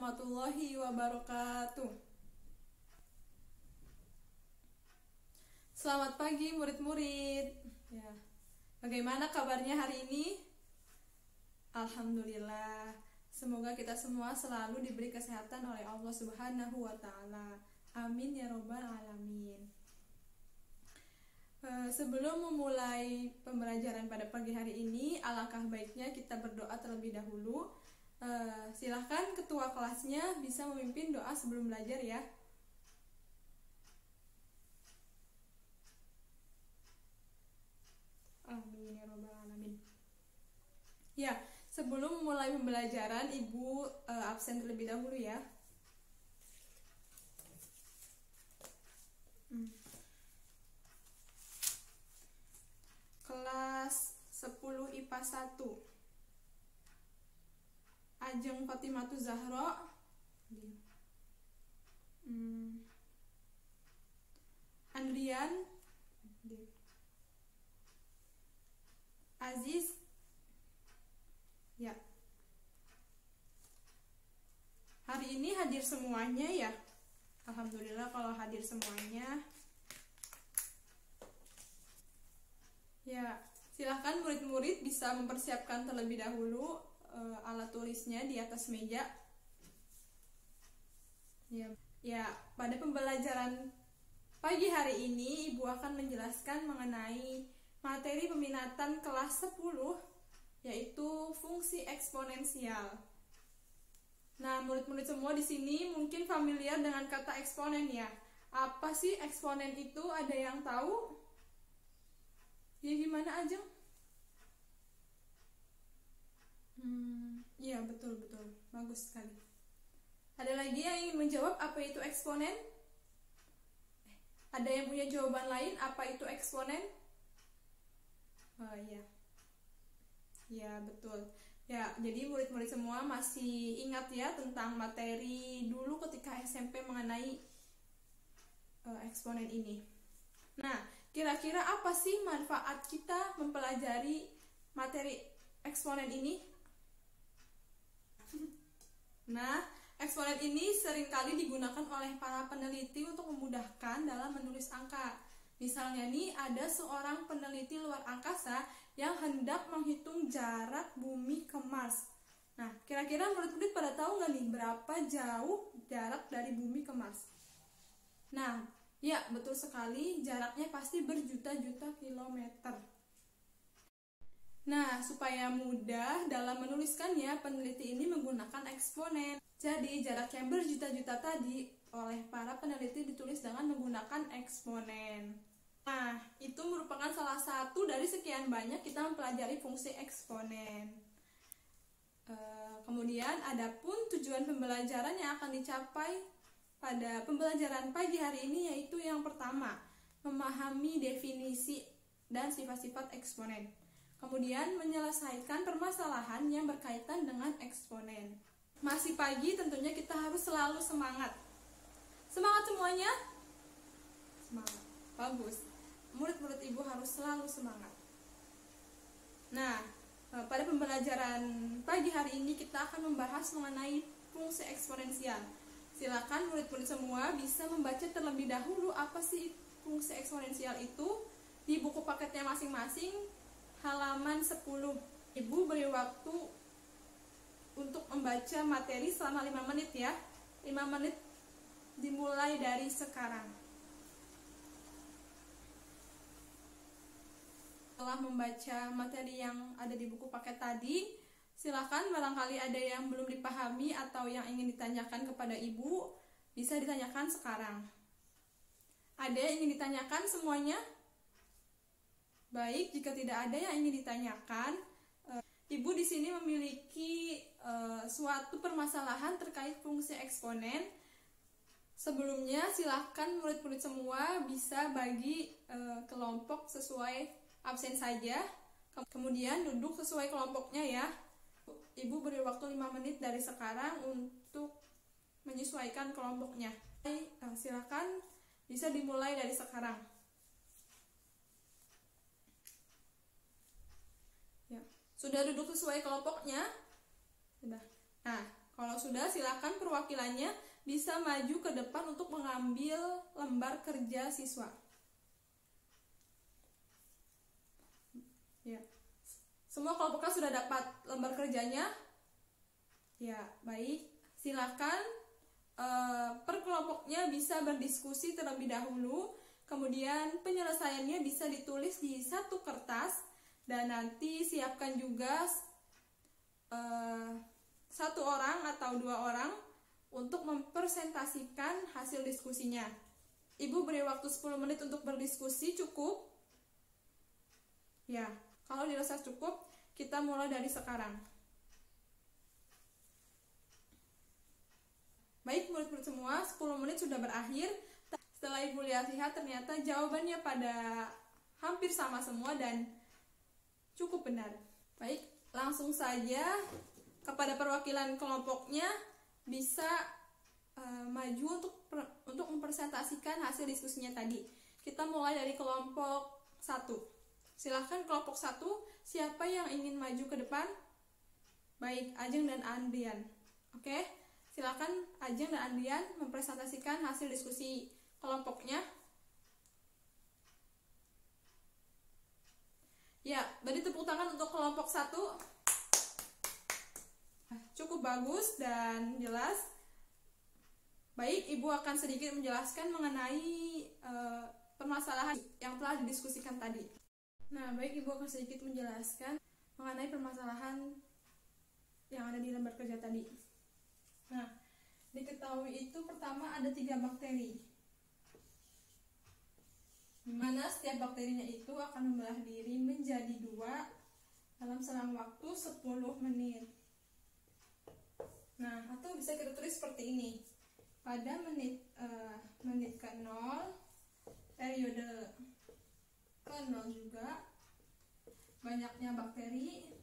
warahmatullahi wabarakatuh. Selamat pagi murid-murid. Ya, bagaimana kabarnya hari ini? Alhamdulillah. Semoga kita semua selalu diberi kesehatan oleh Allah Subhanahu wa Ta'ala. Amin ya Robbal Alamin. Sebelum memulai pembelajaran pada pagi hari ini, alangkah baiknya kita berdoa terlebih dahulu. Silahkan ketua kelasnya bisa memimpin doa sebelum belajar ya. Amin ya Robbal Alamin. Ya, sebelum memulai pembelajaran, Ibu absen terlebih dahulu ya. Kelas 10 IPA 1 Ajeng Fatimatu Zahra, Andrian Aziz. Ya, hari ini hadir semuanya ya. Alhamdulillah kalau hadir semuanya. Ya, silahkan murid-murid bisa mempersiapkan terlebih dahulu alat tulisnya di atas meja. Ya, pada pembelajaran pagi hari ini Ibu akan menjelaskan mengenai materi peminatan kelas 10, yaitu fungsi eksponensial. Nah, murid-murid semua di sini mungkin familiar dengan kata eksponen ya. Apa sih eksponen itu? Ada yang tahu? Ya gimana Ajeng? Iya betul, bagus sekali. Ada lagi yang ingin menjawab apa itu eksponen? Ada yang punya jawaban lain apa itu eksponen? Oh iya, ya betul. Ya, jadi murid-murid semua masih ingat ya tentang materi dulu ketika SMP mengenai eksponen ini. Nah, kira-kira apa sih manfaat kita mempelajari materi eksponen ini? Nah, eksponen ini seringkali digunakan oleh para peneliti untuk memudahkan dalam menulis angka. Misalnya nih, ada seorang peneliti luar angkasa yang hendak menghitung jarak bumi ke Mars. Nah, kira-kira murid-murid pada tahu nggak nih berapa jauh jarak dari bumi ke Mars? Nah, ya betul sekali, jaraknya pasti berjuta-juta kilometer. Nah, supaya mudah dalam menuliskannya, peneliti ini menggunakan eksponen. Jadi, jarak yang berjuta-juta tadi oleh para peneliti ditulis dengan menggunakan eksponen. Nah, itu merupakan salah satu dari sekian banyak kita mempelajari fungsi eksponen. Kemudian, adapun tujuan pembelajaran yang akan dicapai pada pembelajaran pagi hari ini yaitu yang pertama, memahami definisi dan sifat-sifat eksponen. Kemudian menyelesaikan permasalahan yang berkaitan dengan eksponen. Masih pagi, tentunya kita harus selalu semangat. Semangat semuanya? Semangat. Bagus. Murid-murid Ibu harus selalu semangat. Nah, pada pembelajaran pagi hari ini kita akan membahas mengenai fungsi eksponensial. Silakan murid-murid semua bisa membaca terlebih dahulu apa sih fungsi eksponensial itu di buku paketnya masing-masing, halaman 10. Ibu beri waktu untuk membaca materi selama 5 menit ya. 5 menit dimulai dari sekarang. Setelah membaca materi yang ada di buku paket tadi, silakan barangkali ada yang belum dipahami atau yang ingin ditanyakan kepada Ibu, bisa ditanyakan sekarang. Ada yang ingin ditanyakan semuanya? Baik, jika tidak ada yang ingin ditanyakan, Ibu di sini memiliki suatu permasalahan terkait fungsi eksponen. Sebelumnya, silahkan murid-murid semua bisa bagi kelompok sesuai absen saja. Kemudian duduk sesuai kelompoknya ya. Ibu beri waktu 5 menit dari sekarang untuk menyesuaikan kelompoknya. Silahkan bisa dimulai dari sekarang. Ya. Sudah duduk sesuai kelompoknya? Sudah. Nah, Kalau sudah, silakan perwakilannya bisa maju ke depan untuk mengambil lembar kerja siswa. Ya. Semua kelompoknya sudah dapat lembar kerjanya? Ya, baik. Silakan per kelompoknya bisa berdiskusi terlebih dahulu. Kemudian penyelesaiannya bisa ditulis di satu kertas. Dan nanti siapkan juga satu orang atau dua orang untuk mempresentasikan hasil diskusinya. Ibu beri waktu 10 menit untuk berdiskusi, cukup? Ya, kalau dirasa cukup, kita mulai dari sekarang. Baik murid-murid semua, 10 menit sudah berakhir. Setelah Ibu lihat-lihat, ternyata jawabannya pada hampir sama semua dan cukup benar. Baik, langsung saja kepada perwakilan kelompoknya bisa maju untuk mempresentasikan hasil diskusinya tadi. Kita mulai dari kelompok 1. Silahkan kelompok 1, siapa yang ingin maju ke depan? Baik, Ajeng dan Andrian. Oke, silakan Ajeng dan Andrian mempresentasikan hasil diskusi kelompoknya. Ya, beri tepuk tangan untuk kelompok 1. Cukup bagus dan jelas. Baik, Ibu akan sedikit menjelaskan mengenai permasalahan yang telah didiskusikan tadi. Nah, baik, Ibu akan sedikit menjelaskan mengenai permasalahan yang ada di lembar kerja tadi. Nah, diketahui itu pertama ada 3 bakteri, di mana setiap bakterinya itu akan membelah diri menjadi 2 dalam selang waktu 10 menit. Nah, atau bisa kita tulis seperti ini. Pada menit ke-0, periode ke-0 juga, banyaknya bakteri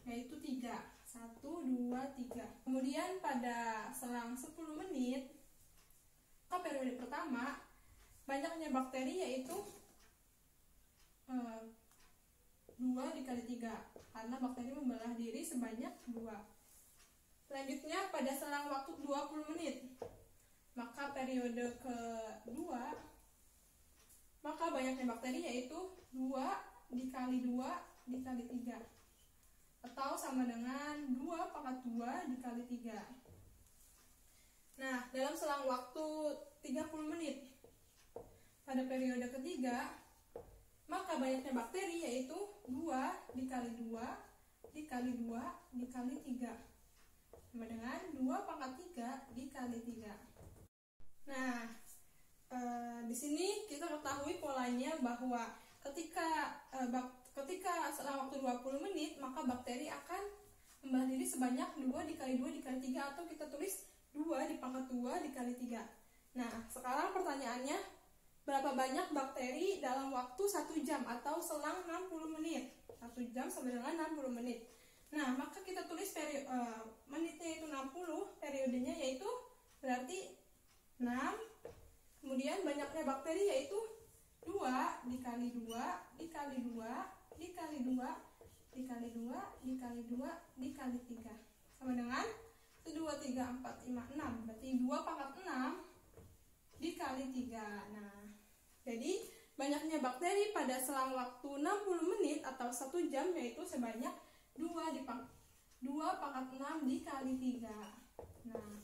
yaitu 3. 1, 2, 3. Kemudian pada selang 10 menit, periode pertama, banyaknya bakteri yaitu 2 dikali 3, karena bakteri membelah diri sebanyak 2. Selanjutnya pada selang waktu 20 menit, maka periode kedua, maka banyaknya bakteri yaitu 2 dikali 2 dikali 3, atau sama dengan 2 pangkat 2 dikali 3. Nah, dalam selang waktu 30 menit, pada periode ketiga, maka banyaknya bakteri yaitu 2 dikali 2 dikali 2 dikali 3, sama dengan 2 pangkat 3 dikali 3. Nah, di sini kita ketahui polanya bahwa ketika selang waktu 20 menit, maka bakteri akan membelah diri sebanyak 2 dikali 2 dikali 3, atau kita tulis 2 di pangkat 2 dikali 3. Nah, sekarang pertanyaannya, berapa banyak bakteri dalam waktu 1 jam atau selang 60 menit? 1 jam sama dengan 60 menit. Nah, maka kita tulis menitnya itu 60, periodenya yaitu berarti 6. Kemudian banyaknya bakteri yaitu 2 dikali 2 dikali 2 dikali 2 dikali 2 dikali 2 dikali 3, sama dengan 1, 2, 3, 4, 5, 6. Berarti 2 pangkat 6 dikali 3. Nah, jadi banyaknya bakteri pada selang waktu 60 menit atau 1 jam yaitu sebanyak 2 pangkat 6 dikali 3. Nah,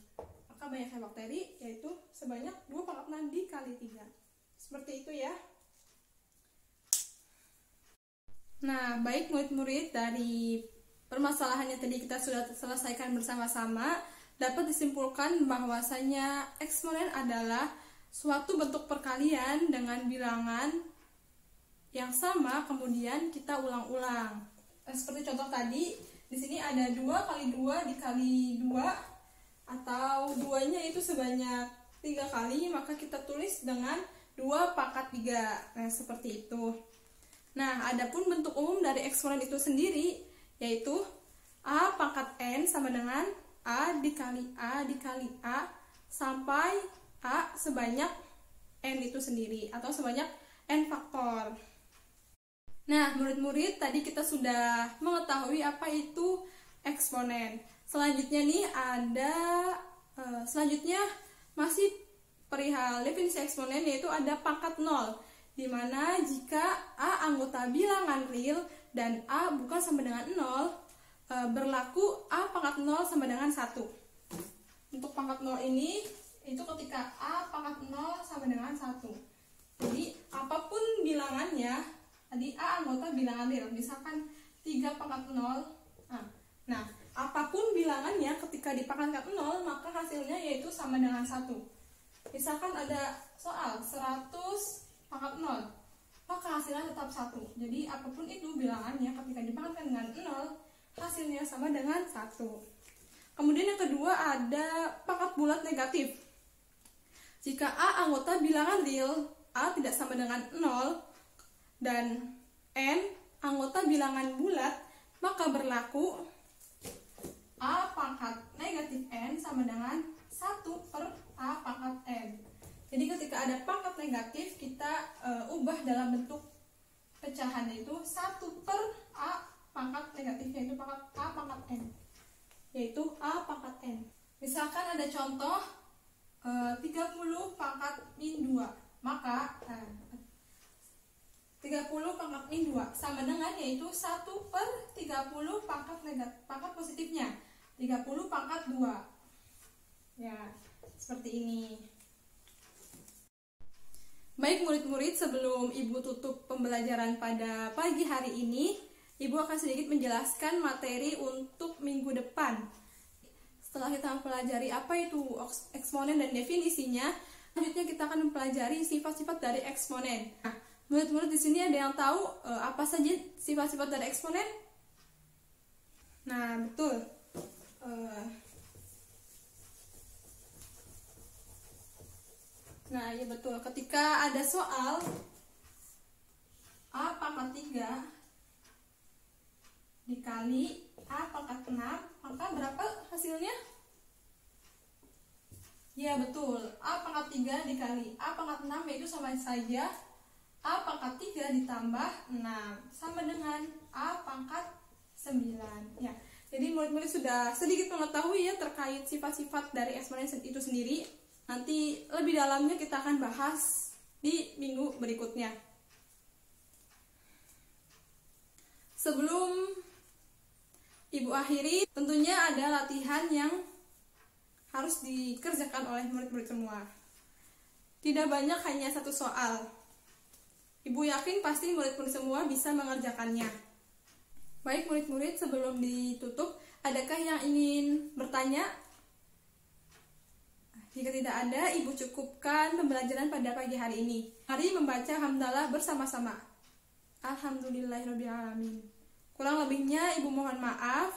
maka banyaknya bakteri yaitu sebanyak 2 pangkat 6 dikali 3. Seperti itu ya. Nah, baik murid-murid, dari permasalahannya tadi kita sudah selesaikan bersama-sama, dapat disimpulkan bahwasanya eksponen adalah suatu bentuk perkalian dengan bilangan yang sama, kemudian kita ulang-ulang. Seperti contoh tadi, di sini ada 2 kali 2 dikali 2, atau 2-nya itu sebanyak 3 kali, maka kita tulis dengan 2 pangkat 3. Nah, seperti itu. Nah, adapun bentuk umum dari eksponen itu sendiri, yaitu A pangkat N sama dengan A dikali A sampai A sebanyak N itu sendiri, atau sebanyak N faktor. Nah, murid-murid, tadi kita sudah mengetahui apa itu eksponen. Selanjutnya nih selanjutnya masih perihal definisi eksponen, yaitu ada pangkat nol, di mana jika A anggota bilangan real dan A bukan sama dengan 0, berlaku A pangkat 0 sama dengan 1. Untuk pangkat 0 ini, itu ketika A pangkat 0 sama dengan 1. Jadi, apapun bilangannya, tadi A anggota bilangan real, misalkan 3 pangkat 0. Nah, apapun bilangannya ketika dipangkatkan 0, maka hasilnya yaitu sama dengan 1. Misalkan ada soal 100 pangkat 0, maka hasilnya tetap 1. Jadi apapun itu bilangannya ketika dipangkatkan dengan 0, hasilnya sama dengan 1. Kemudian yang kedua ada pangkat bulat negatif. Jika A anggota bilangan real, A tidak sama dengan 0, dan N anggota bilangan bulat, maka berlaku A pangkat negatif N sama dengan 1 per A pangkat N. Jadi ketika ada pangkat negatif, kita ubah dalam bentuk pecahan, yaitu 1 per A pangkat negatifnya, yaitu pangkat A pangkat N, yaitu A pangkat N. Misalkan ada contoh 30 pangkat min 2, maka 30 pangkat min 2 sama dengan yaitu 1 per 30 pangkat positifnya, 30 pangkat 2. Ya, seperti ini. Baik murid-murid, sebelum Ibu tutup pembelajaran pada pagi hari ini, Ibu akan sedikit menjelaskan materi untuk minggu depan. Setelah kita mempelajari apa itu eksponen dan definisinya, selanjutnya kita akan mempelajari sifat-sifat dari eksponen. Nah, murid-murid di sini ada yang tahu apa saja sifat-sifat dari eksponen? Nah, betul. Nah, iya betul. Ketika ada soal A pangkat 3 dikali A pangkat 6, maka berapa hasilnya? Ya betul, A pangkat 3 dikali A pangkat 6, yaitu sama saja A pangkat 3 ditambah 6 sama dengan A pangkat 9. Ya, jadi murid-murid sudah sedikit mengetahui ya terkait sifat-sifat dari eksponen itu sendiri. Nanti lebih dalamnya kita akan bahas di minggu berikutnya. Sebelum Ibu akhiri, tentunya ada latihan yang harus dikerjakan oleh murid-murid semua. Tidak banyak, hanya satu soal. Ibu yakin pasti murid-murid semua bisa mengerjakannya. Baik murid-murid, sebelum ditutup, adakah yang ingin bertanya? Jika tidak ada, Ibu cukupkan pembelajaran pada pagi hari ini. Mari membaca hamdalah bersama-sama. Alhamdulillahirabbil alamin. Kurang lebihnya Ibu mohon maaf.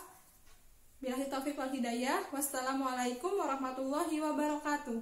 Billahi taufiq wal hidayah. Wassalamualaikum warahmatullahi wabarakatuh.